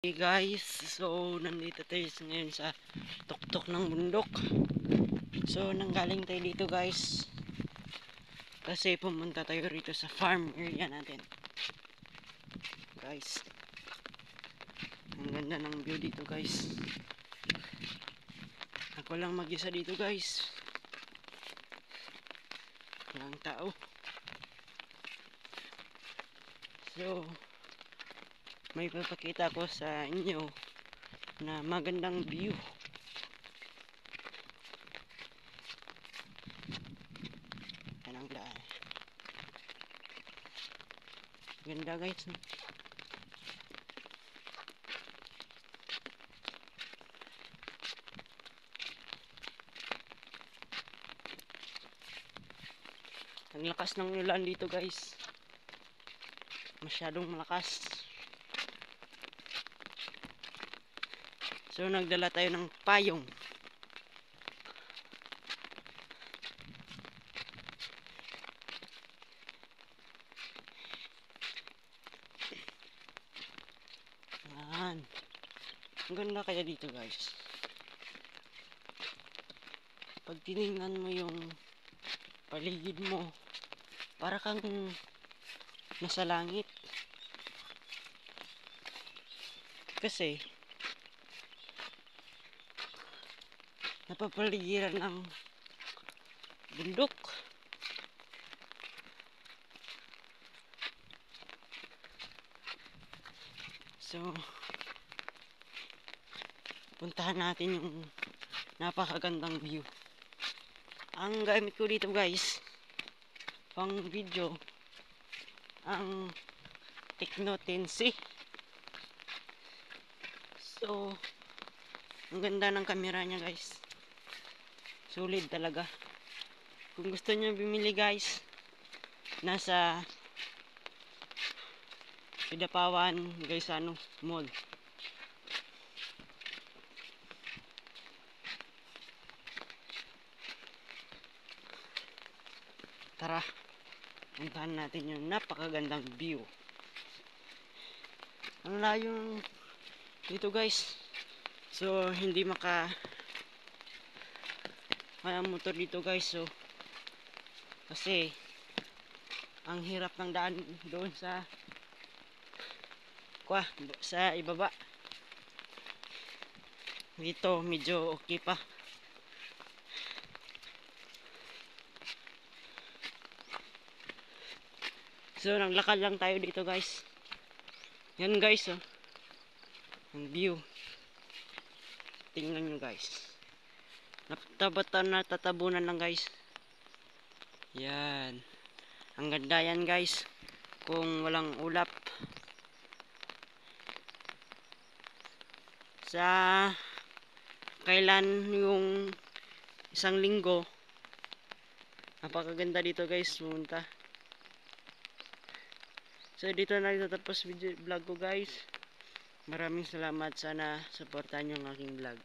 Hey guys, so nandito tayo ngayon sa tuktok ng bundok. So nanggaling tayo dito guys kasi pumunta tayo rito sa farm area natin. Guys, ang ganda ng view dito guys. Ako lang mag-isa dito guys, walang tao. So may papakita ko sa inyo na magandang view. Yan ang daan. Ganda guys, no? Ang lakas ng ulan dito guys, masyadong malakas. So nagdala tayo ng payong. Yan. Ang ganda kaya dito guys. Pag tiningnan mo yung paligid mo, para kang nasa langit. Kasi napapaligiran ng bundok. So puntahan natin yung napakagandang view. Ang gamit ko dito guys pang video, ang Tecno 10C. So ang ganda ng camera nya guys, solid talaga. Kung gusto nyo bumili guys, nasa Pidapawan Gaisano Mall. Tara, puntahan natin yung napakagandang view. Ang layo dito guys, so hindi motor dito guys. So kasi ang hirap ng daan doon sa ibaba. Dito medyo okay pa. So naglakad lang tayo dito guys. Yan guys, oh, ang view. Tingnan nyo guys, natatabunan lang guys. Yan, ang ganda yan guys kung walang ulap. Sa kailan yung isang linggo, napakaganda dito guys pumunta. So dito na nagtatapos video vlog ko guys. Maraming salamat, sana supportahan nyo ang aking vlog.